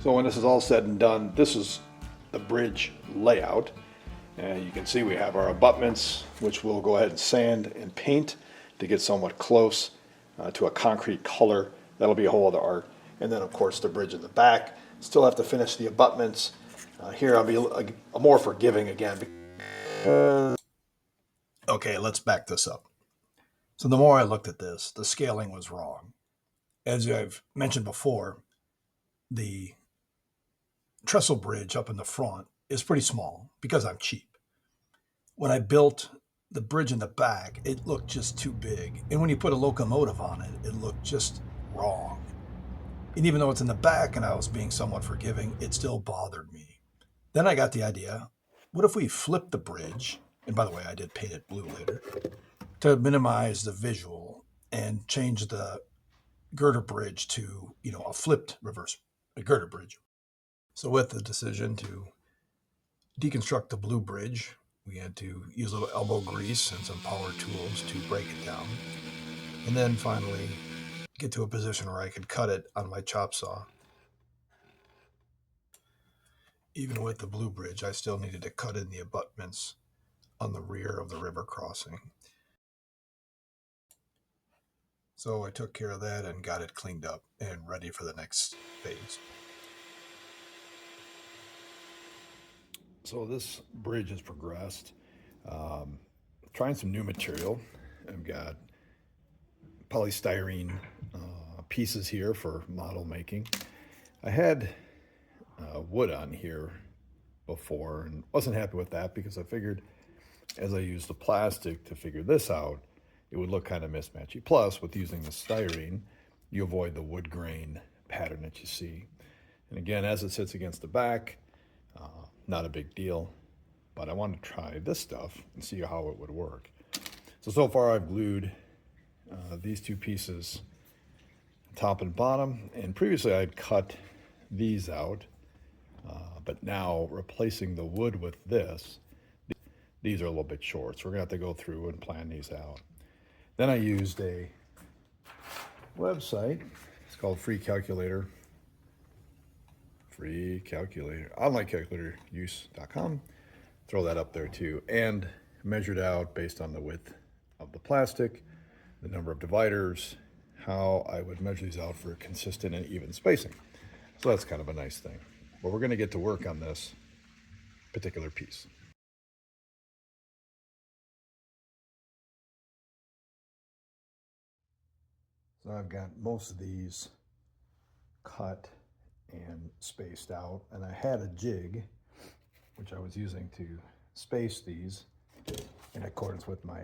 So when this is all said and done, this is the bridge layout. And you can see we have our abutments, which we'll go ahead and sand and paint to get somewhat close to a concrete color. That'll be a whole other art. And then of course the bridge in the back. Still have to finish the abutments. Here I'll be more forgiving again. Okay, let's back this up. So the more I looked at this, the scaling was wrong. As I've mentioned before, the trestle bridge up in the front is pretty small because I'm cheap. When I built the bridge in the back, it looked just too big. And when you put a locomotive on it, it looked just wrong. And even though it's in the back and I was being somewhat forgiving, it still bothered me. Then I got the idea, what if we flip the bridge, and by the way, I did paint it blue later, to minimize the visual and change the girder bridge to, a flipped a girder bridge. So with the decision to deconstruct the blue bridge, we had to use a little elbow grease and some power tools to break it down. And then finally get to a position where I could cut it on my chop saw. Even with the blue bridge, I still needed to cut in the abutments on the rear of the river crossing. So I took care of that and got it cleaned up and ready for the next phase. So this bridge has progressed. Trying some new material. I've got polystyrene pieces here for model making. I had wood on here before and wasn't happy with that because I figured as I used the plastic to figure this out, it would look kind of mismatchy. Plus, with using the styrene, you avoid the wood grain pattern that you see. And again, as it sits against the back, not a big deal, but I wanted to try this stuff and see how it would work. So far I've glued these two pieces, top and bottom, and previously I'd cut these out, but now replacing the wood with this, these are a little bit short, so we're gonna have to go through and plan these out. Then I used a website, it's called onlinecalculatoruse.com. Throw that up there too, and measured out based on the width of the plastic, the number of dividers, how I would measure these out for consistent and even spacing. So that's kind of a nice thing. But we're going to get to work on this particular piece. So I've got most of these cut and spaced out, and I had a jig which I was using to space these in accordance with my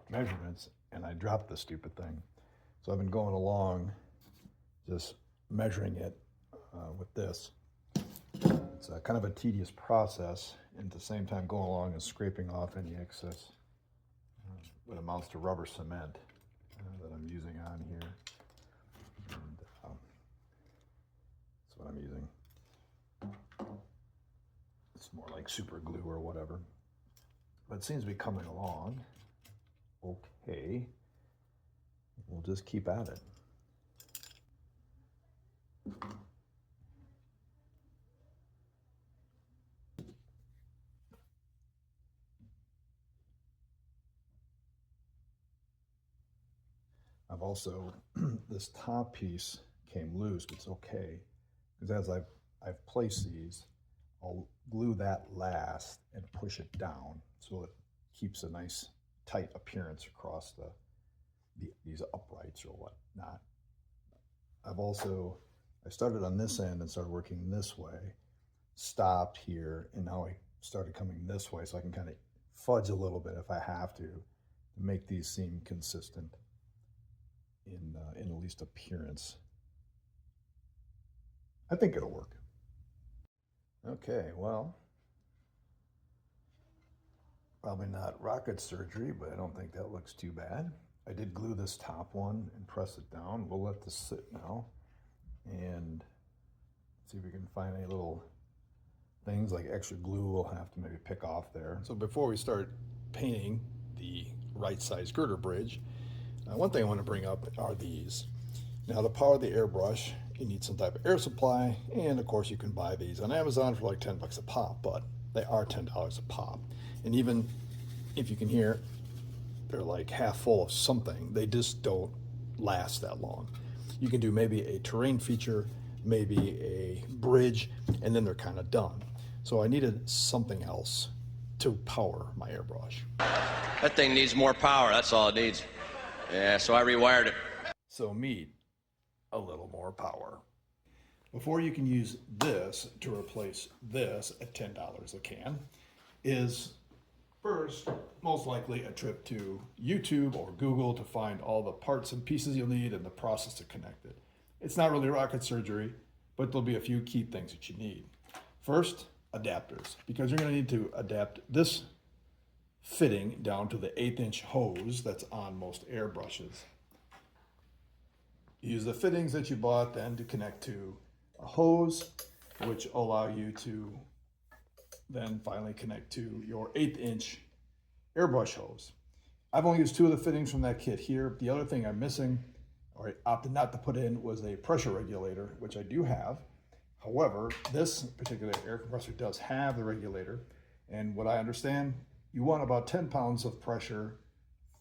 measurements, and I dropped the stupid thing. So I've been going along just measuring it with this. It's kind of a tedious process, and at the same time going along and scraping off any excess what amounts to rubber cement that I'm using on here. And that's what I'm using. It's more like super glue or whatever. But it seems to be coming along okay. We'll just keep at it. I've also, this top piece came loose, but it's okay. Because as I've placed these, I'll glue that last and push it down so it keeps a nice tight appearance across these uprights or whatnot. I started on this end and started working this way, stopped here, and now I started coming this way so I can kind of fudge a little bit if I have to make these seem consistent in at least appearance. I think it'll work. Okay, well, probably not rocket surgery, but I don't think that looks too bad. I did glue this top one and press it down. We'll let this sit now and see if we can find any little things like extra glue we'll have to maybe pick off there. So before we start painting the right size girder bridge, one thing I want to bring up are these. Now the power of the airbrush you need some type of air supply, and of course you can buy these on Amazon for like 10 bucks a pop, but they are $10 a pop. And even if you can hear, they're like half full of something. They just don't last that long. You can do maybe a terrain feature, maybe a bridge, and then they're kind of done. So I needed something else to power my airbrush. That thing needs more power, that's all it needs. Yeah, so I rewired it. So meet a little more power. Before you can use this to replace this at $10 a can is first, most likely a trip to YouTube or Google to find all the parts and pieces you'll need and the process to connect it. It's not really rocket surgery, but there'll be a few key things that you need. First, adapters, because you're going to need to adapt this fitting down to the 1/8-inch hose that's on most airbrushes. Use the fittings that you bought then to connect to a hose, which allow you to then finally connect to your 1/8-inch airbrush hose. I've only used 2 of the fittings from that kit here. The other thing I'm missing, or I opted not to put in, was a pressure regulator, which I do have. However, this particular air compressor does have the regulator, and what I understand, you want about 10 pounds of pressure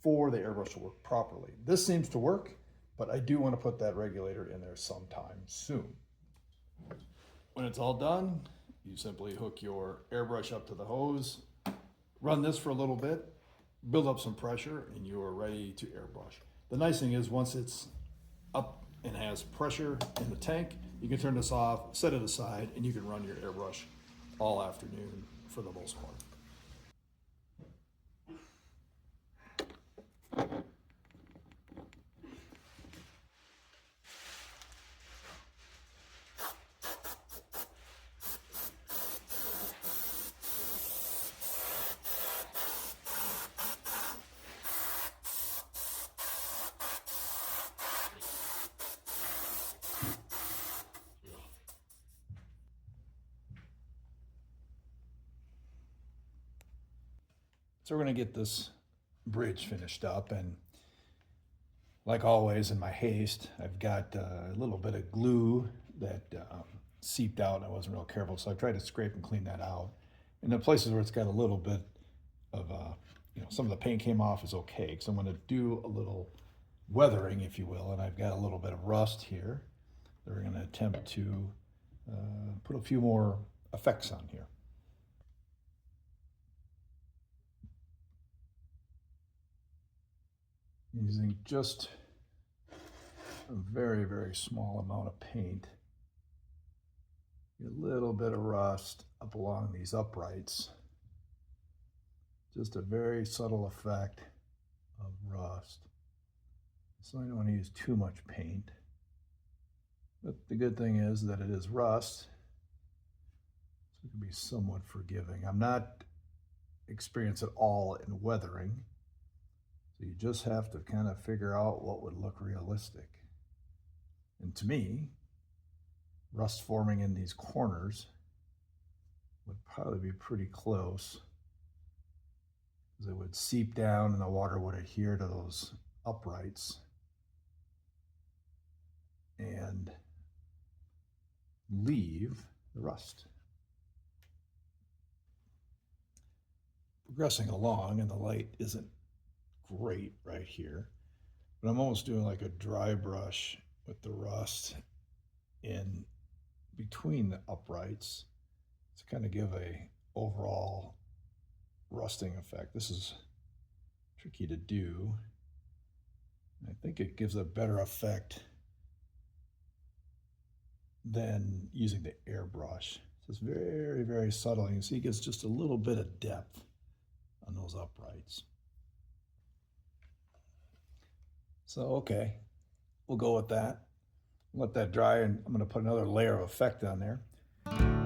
for the airbrush to work properly. This seems to work, but I do want to put that regulator in there sometime soon. When it's all done, you simply hook your airbrush up to the hose, run this for a little bit, build up some pressure, and you are ready to airbrush. The nice thing is once it's up and has pressure in the tank, you can turn this off, set it aside, and you can run your airbrush all afternoon for the most part. So we're going to get this bridge finished up, and like always in my haste, I've got a little bit of glue that seeped out and I wasn't real careful, so I tried to scrape and clean that out. And the places where it's got a little bit of, some of the paint came off is okay, because I'm going to do a little weathering, if you will, and I've got a little bit of rust here that we're going to attempt to put a few more effects on here. Using just a very, very small amount of paint. A little bit of rust up along these uprights. Just a very subtle effect of rust. So I don't want to use too much paint. But the good thing is that it is rust, so it can be somewhat forgiving. I'm not experienced at all in weathering. So you just have to kind of figure out what would look realistic. And to me, rust forming in these corners would probably be pretty close, because it would seep down and the water would adhere to those uprights and leave the rust. Progressing along, and the light isn't great right here, but I'm almost doing like a dry brush with the rust in between the uprights to kind of give a overall rusting effect. This is tricky to do. I think it gives a better effect than using the airbrush. So it's very, very subtle. You can see it gives just a little bit of depth on those uprights. So, okay, we'll go with that. Let that dry, and I'm going to put another layer of effect on there.